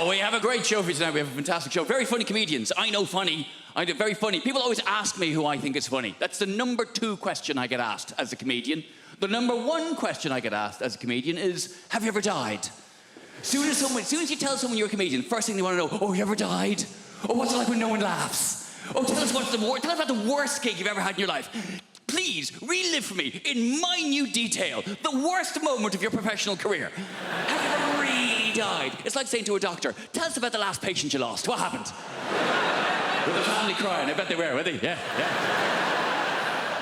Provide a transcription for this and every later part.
Oh, we have a great show for you tonight. We have a fantastic show. Very funny comedians. I know funny. I do very funny. People always ask me who I think is funny. That's the number 2 question I get asked as a comedian. The number 1 question I get asked as a comedian is, have you ever died? As soon as you tell someone you're a comedian, first thing they want to know, oh, you ever died? Oh, what's it like when no one laughs? Oh, tell us about the worst gig you've ever had in your life. Please, relive for me, in minute detail, the worst moment of your professional career. Have you ever really died? It's like saying to a doctor, tell us about the last patient you lost. What happened? With the family crying. I bet they were they? Yeah.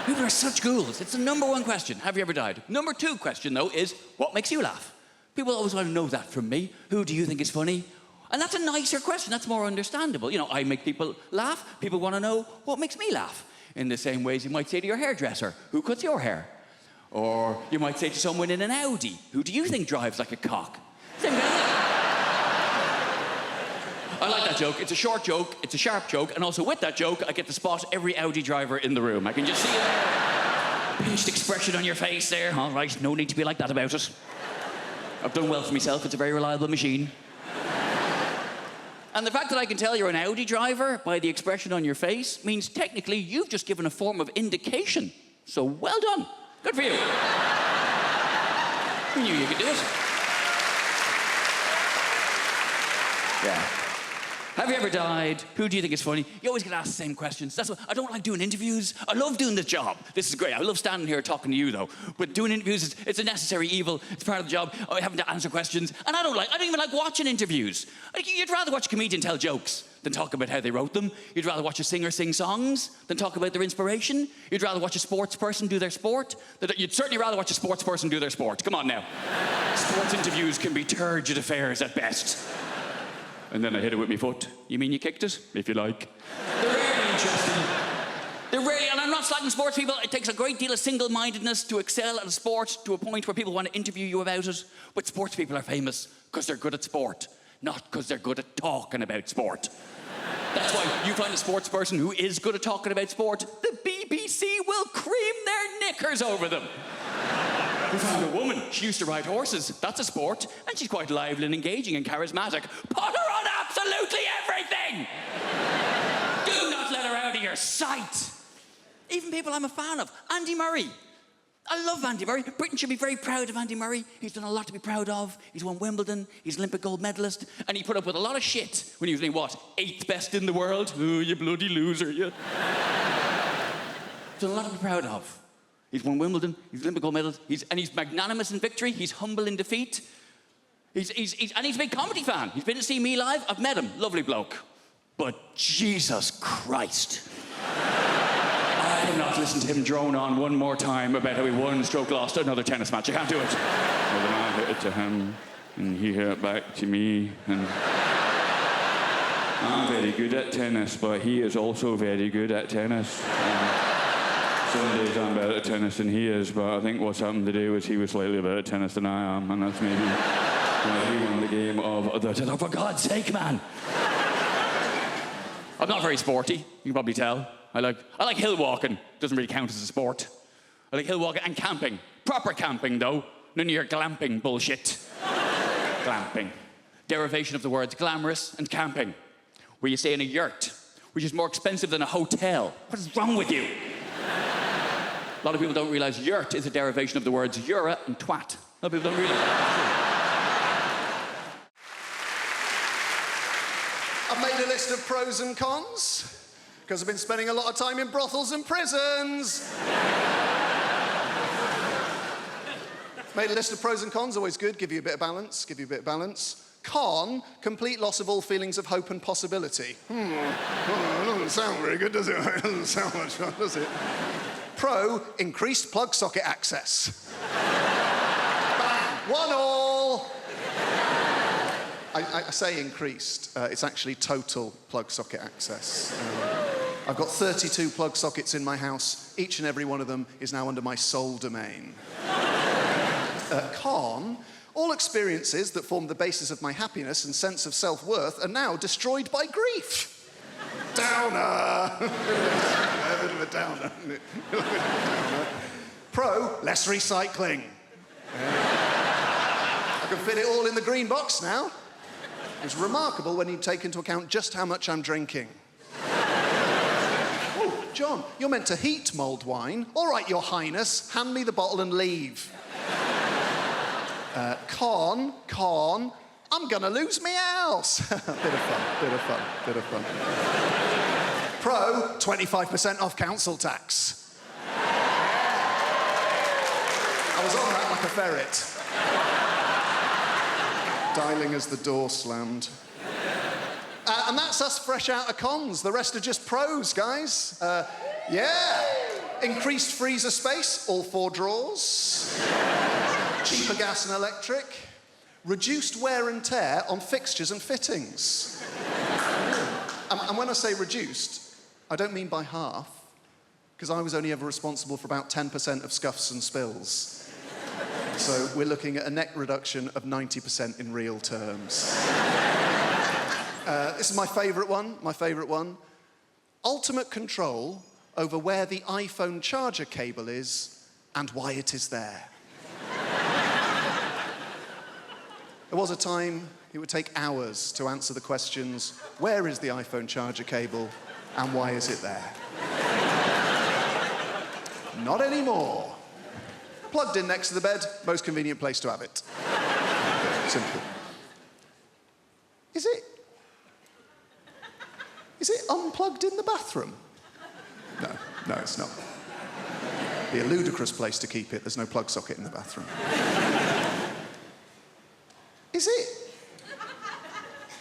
People are such ghouls. It's the number 1 question. Have you ever died? Number 2 question, though, is what makes you laugh? People always want to know that from me. Who do you think is funny? And that's a nicer question. That's more understandable. You know, I make people laugh. People want to know what makes me laugh. In the same ways you might say to your hairdresser, who cuts your hair? Or you might say to someone in an Audi, who do you think drives like a cock? Same kind of thing. I like that joke. It's a short joke, it's a sharp joke, and also with that joke, I get to spot every Audi driver in the room. I can just see it there. Pinched expression on your face there. All right, no need to be like that about it. I've done well for myself. It's a very reliable machine. And the fact that I can tell you're an Audi driver by the expression on your face means technically you've just given a form of indication. So well done. Good for you. Who knew you could do it? Yeah. Have you ever died? Who do you think is funny? You always get asked the same questions. That's why I don't like doing interviews. I love doing this job. This is great. I love standing here talking to you, though. But doing interviews, it's a necessary evil. It's part of the job. I having to answer questions. And I don't even like watching interviews. You'd rather watch a comedian tell jokes than talk about how they wrote them. You'd rather watch a singer sing songs than talk about their inspiration. You'd rather watch a sports person do their sport. You'd certainly rather watch a sports person do their sport. Come on now. Sports interviews can be turgid affairs at best. And then I hit it with my foot. You mean you kicked it? If you like. They're rarely interesting. And I'm not slagging sports people. It takes a great deal of single-mindedness to excel at a sport to a point where people want to interview you about it. But sports people are famous because they're good at sport, not because they're good at talking about sport. That's why you find a sports person who is good at talking about sport, the BBC will cream their knickers over them. We found a woman. She used to ride horses. That's a sport. And she's quite lively and engaging and charismatic. Put her on absolutely everything! Do not let her out of your sight. Even people I'm a fan of. Andy Murray. I love Andy Murray. Britain should be very proud of Andy Murray. He's done a lot to be proud of. He's won Wimbledon. He's an Olympic gold medalist. And he put up with a lot of shit when he was, 8th best in the world? Oh, you bloody loser, you. He's done a lot to be proud of. He's won Wimbledon, he's Olympic gold medalist, he's magnanimous in victory, he's humble in defeat. And he's a big comedy fan. He's been to see me live, I've met him, lovely bloke. But Jesus Christ. I cannot listen to him drone on one more time about how he won stroke lost another tennis match. I can't do it. Well, then I hit it to him, and he hit it back to me, and I'm very good at tennis, but he is also very good at tennis. Some days I'm better at tennis than he is, but I think what's happened today was he was slightly better at tennis than I am, and that's maybe why he won the game of the... Oh, for God's sake, man! I'm not very sporty, you can probably tell. I like hill walking. Doesn't really count as a sport. I like hill walking and camping. Proper camping, though. None of your glamping bullshit. Glamping. Derivation of the words glamorous and camping, where you stay in a yurt, which is more expensive than a hotel. What is wrong with you? A lot of people don't realise yurt is a derivation of the words Eura and twat. A lot of people don't realise that. I've made a list of pros and cons, because I've been spending a lot of time in brothels and prisons. Made a list of pros and cons, always good, give you a bit of balance. Con, complete loss of all feelings of hope and possibility. That doesn't sound very good, does it? It doesn't sound much fun, does it? Pro, increased plug socket access. 1-1. I say increased. It's actually total plug socket access. I've got 32 plug sockets in my house. Each and every one of them is now under my sole domain. Con, all experiences that form the basis of my happiness and sense of self-worth are now destroyed by grief. Downer. A bit of a downer, isn't it? Pro, less recycling. I can fit it all in the green box now. It's remarkable when you take into account just how much I'm drinking. Oh, John, you're meant to heat mulled wine. All right, Your Highness, hand me the bottle and leave. Con, I'm gonna lose me house. Bit of fun. Pro, 25% off council tax. I was on that like a ferret. Dialing as the door slammed. And that's us fresh out of cons. The rest are just pros, guys. Yeah. Increased freezer space, all 4 drawers. Cheaper gas and electric. Reduced wear and tear on fixtures and fittings. And when I say reduced, I don't mean by half, because I was only ever responsible for about 10% of scuffs and spills. So we're looking at a net reduction of 90% in real terms. This is my favourite one. Ultimate control over where the iPhone charger cable is and why it is there. There was a time it would take hours to answer the questions, where is the iPhone charger cable and why is it there? Not anymore. Plugged in next to the bed, most convenient place to have it. Simple. Is it unplugged in the bathroom? No, it's not. It'd be a ludicrous place to keep it. There's no plug socket in the bathroom.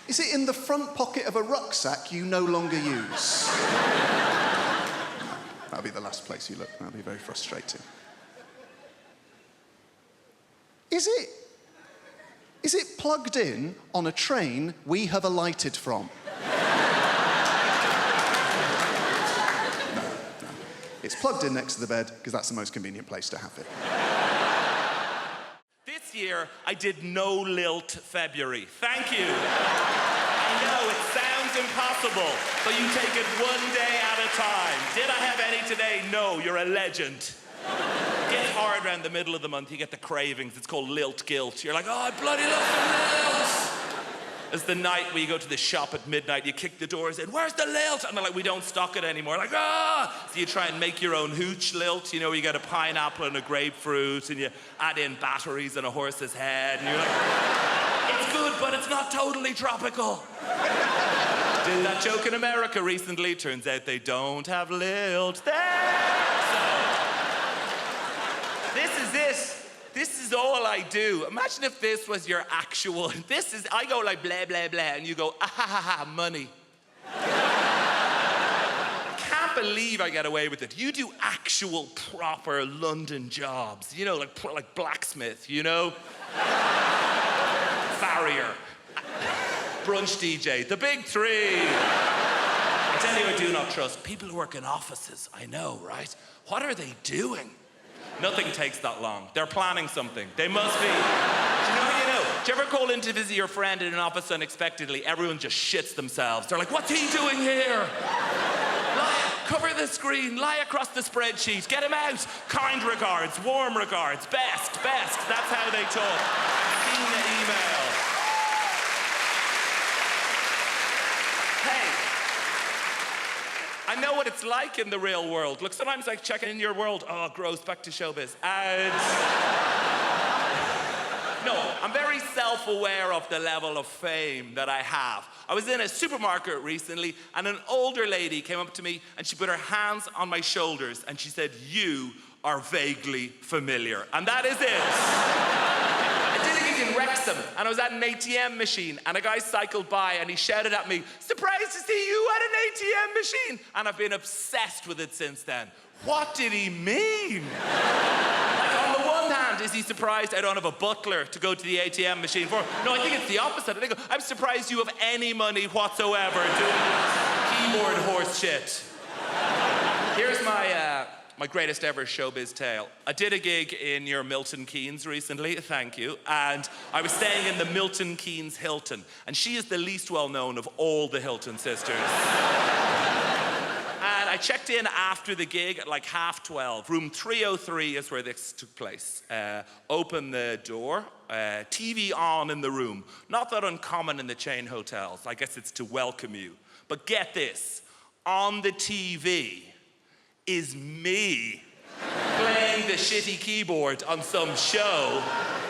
Is it in the front pocket of a rucksack you no longer use? That'll be the last place you look. That'll be very frustrating. Is it plugged in on a train we have alighted from? No. It's plugged in next to the bed because that's the most convenient place to have it. This year, I did no lilt February. Thank you. I know it sounds impossible, but you take it one day at a time. Did I have any today? No, you're a legend. It gets hard around the middle of the month, you get the cravings. It's called lilt guilt. You're like, oh, I bloody love some lilt. As the night where you go to the shop at midnight, you kick the doors in, where's the lilt? And they're like, we don't stock it anymore. Like, ah! So you try and make your own hooch lilt, you know, where you get a pineapple and a grapefruit, and you add in batteries and a horse's head, and you're like, it's good, but it's not totally tropical. Did that joke in America recently. Turns out they don't have lilt there. This is it. This is all I do. Imagine if this was your actual... I go like blah, blah, blah, and you go, ah, ha, ha, ha, money. Can't believe I get away with it. You do actual, proper London jobs. You know, like blacksmith, you know? Farrier. Brunch DJ. The big 3. I tell you, I do not trust people who work in offices. I know, right? What are they doing? Nothing takes that long. They're planning something. They must be. Do you know? Do you ever call in to visit your friend in an office unexpectedly? Everyone just shits themselves. They're like, what's he doing here? Cover the screen, lie across the spreadsheet, get him out. Kind regards, warm regards, best. That's how they talk. I've seen the email. Hey. I know what it's like in the real world. Look, sometimes I check in your world. Oh, gross, back to showbiz. And... No, I'm very self-aware of the level of fame that I have. I was in a supermarket recently, and an older lady came up to me, and she put her hands on my shoulders, and she said, you are vaguely familiar. And that is it. I did a gig in Wrexham, and I was at an ATM machine, and a guy cycled by, and he shouted at me, surprised to see you at an ATM machine. And I've been obsessed with it since then. What did he mean? Like, on the one hand, is he surprised I don't have a butler to go to the ATM machine for? No, I think it's the opposite. I think I'm surprised you have any money whatsoever doing keyboard horse shit. Here's my greatest ever showbiz tale. I did a gig in your Milton Keynes recently, thank you, and I was staying in the Milton Keynes Hilton, and she is the least well-known of all the Hilton sisters. And I I checked in after the gig at like 12:30. Room 303 is where this took place. Open the door, TV on in the room. Not that uncommon in the chain hotels. I guess it's to welcome you. But get this, on the TV is me playing the shitty keyboard on some show.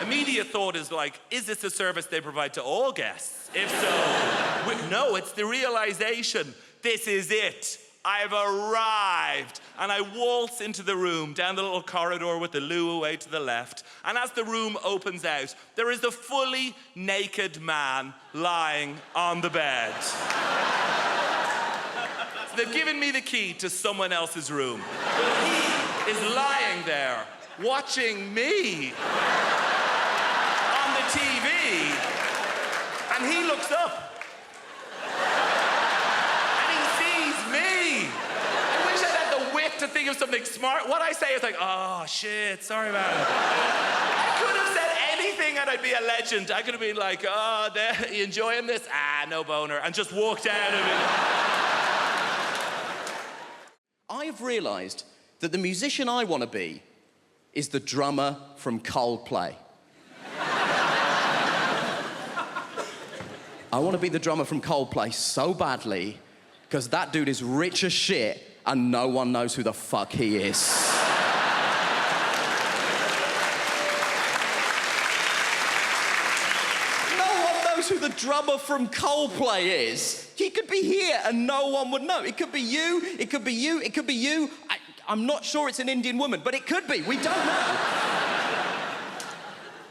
Immediate thought is like, is this a service they provide to all guests? If so, no, it's the realization, this is it. I've arrived. And I waltz into the room, down the little corridor with the loo away to the left. And as the room opens out, there is a fully naked man lying on the bed. So they've given me the key to someone else's room. But he is lying there, watching me on the TV. And he looks up. To think of something smart. What I say is like, oh shit, sorry man. I could have said anything and I'd be a legend. I could have been like, oh, you enjoying this? Ah, no boner. And just walked out of it. I have realised that the musician I want to be is the drummer from Coldplay. I want to be the drummer from Coldplay so badly because that dude is rich as shit and no one knows who the fuck he is. No one knows who the drummer from Coldplay is. He could be here and no one would know. It could be you, it could be you, it could be you. I'm not sure it's an Indian woman, but it could be. We don't know.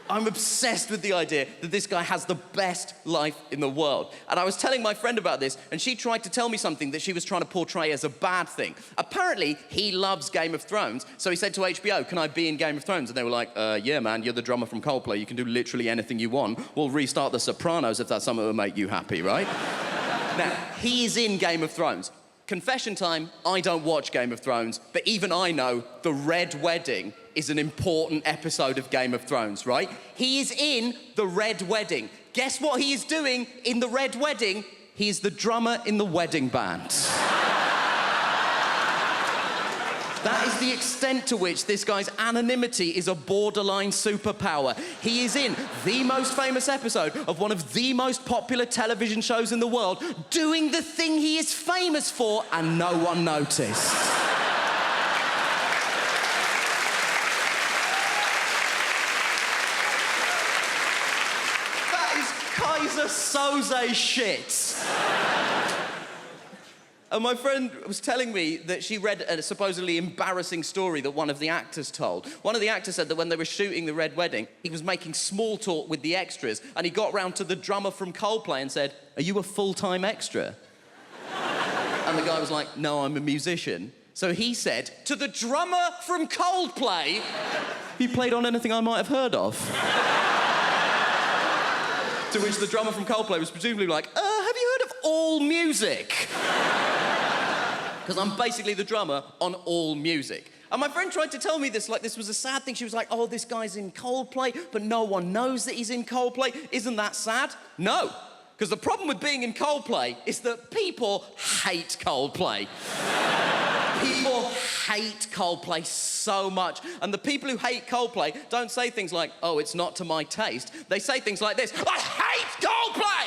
I'm obsessed with the idea that this guy has the best life in the world. And I was telling my friend about this, and she tried to tell me something that she was trying to portray as a bad thing. Apparently, he loves Game of Thrones, so he said to HBO, can I be in Game of Thrones? And they were like, yeah, man, you're the drummer from Coldplay. You can do literally anything you want. We'll restart The Sopranos if that's something that will make you happy, right? Now, he is in Game of Thrones. Confession time, I don't watch Game of Thrones, but even I know the Red Wedding is an important episode of Game of Thrones, right? He is in the Red Wedding. Guess what he is doing in the Red Wedding? He is the drummer in the wedding band. That is the extent to which this guy's anonymity is a borderline superpower. He is in the most famous episode of one of the most popular television shows in the world, doing the thing he is famous for, and no one noticed. Kaiser Soze shit. And my friend was telling me that she read a supposedly embarrassing story that one of the actors told. One of the actors said that when they were shooting the Red Wedding, he was making small talk with the extras, and he got round to the drummer from Coldplay and said, "Are you a full-time extra?" And the guy was like, "No, I'm a musician." So he said, to the drummer from Coldplay, "Have you played on anything I might have heard of?" To which the drummer from Coldplay was presumably like, have you heard of All Music? Because I'm basically the drummer on All Music. And my friend tried to tell me this like this was a sad thing. She was like, oh, this guy's in Coldplay, but no one knows that he's in Coldplay. Isn't that sad? No. Because the problem with being in Coldplay is that people hate Coldplay. People hate Coldplay so much. And the people who hate Coldplay don't say things like, oh, it's not to my taste. They say things like this, I hate Coldplay!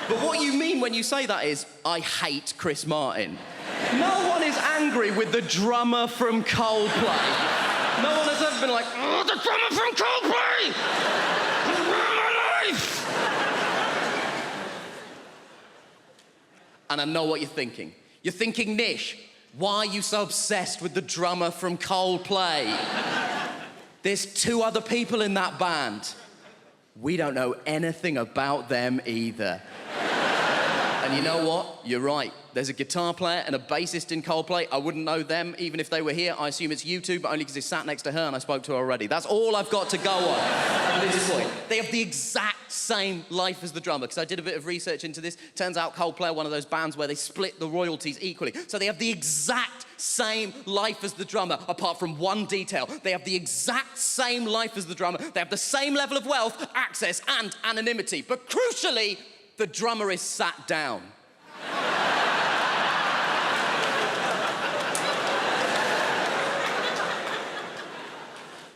But what you mean when you say that is, I hate Chris Martin. No one is angry with the drummer from Coldplay. No one has ever been like, oh, the drummer from Coldplay! He ruined my life! And I know what you're thinking. You're thinking, Nish, why are you so obsessed with the drummer from Coldplay? There's two other people in that band. We don't know anything about them either. And you know what? You're right. There's a guitar player and a bassist in Coldplay. I wouldn't know them even if they were here. I assume it's you two, but only because they sat next to her and I spoke to her already. That's all I've got to go on at this point. They have the exact same life as the drummer, because I did a bit of research into this. Turns out Coldplay are one of those bands where they split the royalties equally. So they have the exact same life as the drummer, apart from one detail. They have the exact same life as the drummer. They have the same level of wealth, access, and anonymity. But crucially, the drummer is sat down.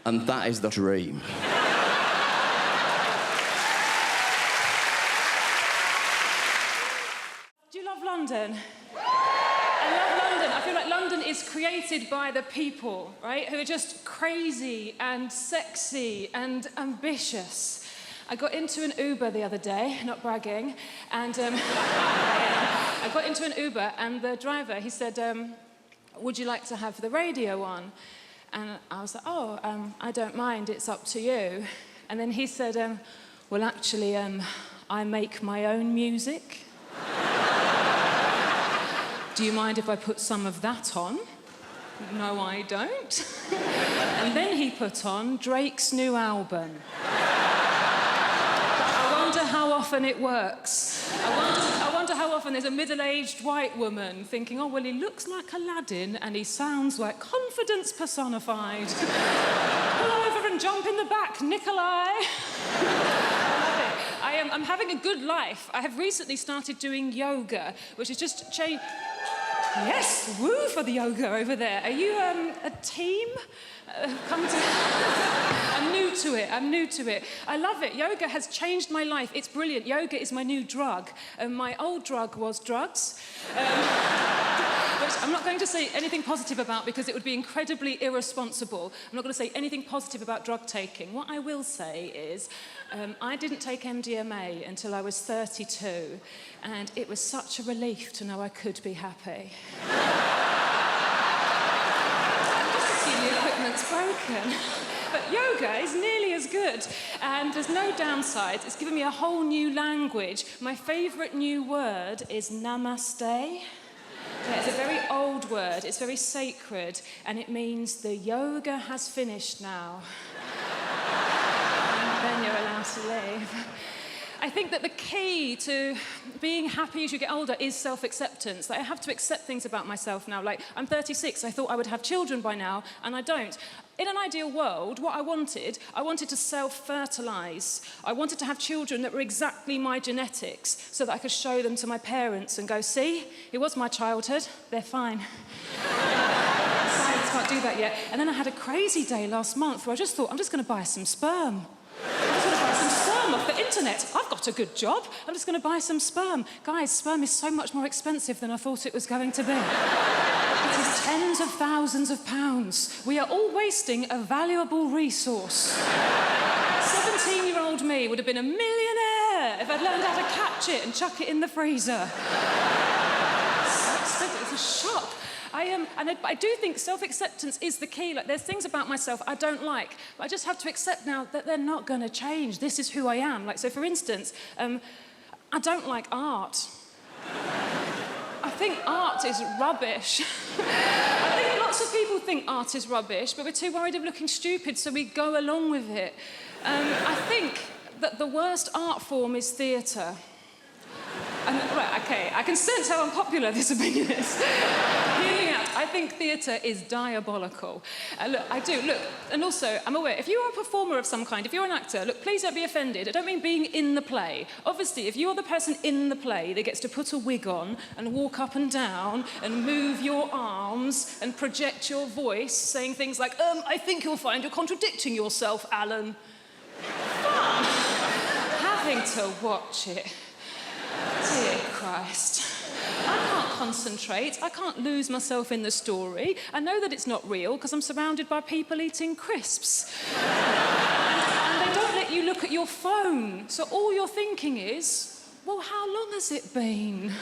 And that is the dream. Do you love London? I love London. I feel like London is created by the people, right? Who are just crazy and sexy and ambitious. I got into an Uber the other day, not bragging, and I got into an Uber and the driver, he said, would you like to have the radio on? And I was like, I don't mind, it's up to you. And then he said, well, actually, I make my own music. Do you mind if I put some of that on? No, I don't. And then he put on Drake's new album. I wonder how often it works. I wonder how often there's a middle-aged white woman thinking, oh, well, he looks like Aladdin and he sounds like confidence personified. Pull over and jump in the back, Nikolai. I'm having a good life. I have recently started doing yoga, which is just change. Yes, woo for the yoga over there. Are you a team? I'm new to it. I love it. Yoga has changed my life. It's brilliant. Yoga is my new drug. My old drug was drugs. Which I'm not going to say anything positive about because it would be incredibly irresponsible. I'm not going to say anything positive about drug taking. What I will say is I didn't take MDMA until I was 32, and it was such a relief to know I could be happy. I just assume the equipment's broken. But yoga is nearly as good, and there's no downsides. It's given me a whole new language. My favourite new word is namaste. Yeah, it's a very old word, it's very sacred, and it means the yoga has finished now. And then you're allowed to leave. I think that the key to being happy as you get older is self-acceptance. Like, I have to accept things about myself now. Like, I'm 36, I thought I would have children by now, and I don't. In an ideal world, what I wanted to self-fertilise. I wanted to have children that were exactly my genetics so that I could show them to my parents and go, see, it was my childhood, they're fine. Science can't do that yet. And then I had a crazy day last month where I just thought, I'm just going to buy some sperm. I'm just going to buy some sperm off the internet. I've got a good job. I'm just going to buy some sperm. Guys, sperm is so much more expensive than I thought it was going to be. It is tens of thousands of pounds. We are all wasting a valuable resource. 17-year-old me would have been a millionaire if I'd learned how to catch it and chuck it in the freezer. It's a shock. I do think self-acceptance is the key. Like, there's things about myself I don't like, but I just have to accept now that they're not going to change. This is who I am. Like, so for instance, I don't like art. I think art is rubbish. I think lots of people think art is rubbish, but we're too worried of looking stupid, so we go along with it. I think that the worst art form is theatre. Right, okay, I can sense how unpopular this opinion is. Hear me out. I think theatre is diabolical. Look, I do, look, and also, I'm aware, if you are a performer of some kind, if you're an actor, look, please don't be offended. I don't mean being in the play. Obviously, if you're the person in the play that gets to put a wig on and walk up and down and move your arms and project your voice, saying things like, I think you'll find you're contradicting yourself, Alan. Fun. Having to watch it. Dear Christ. I can't concentrate. I can't lose myself in the story. I know that it's not real because I'm surrounded by people eating crisps. And they don't let you look at your phone. So all you're thinking is, well, how long has it been?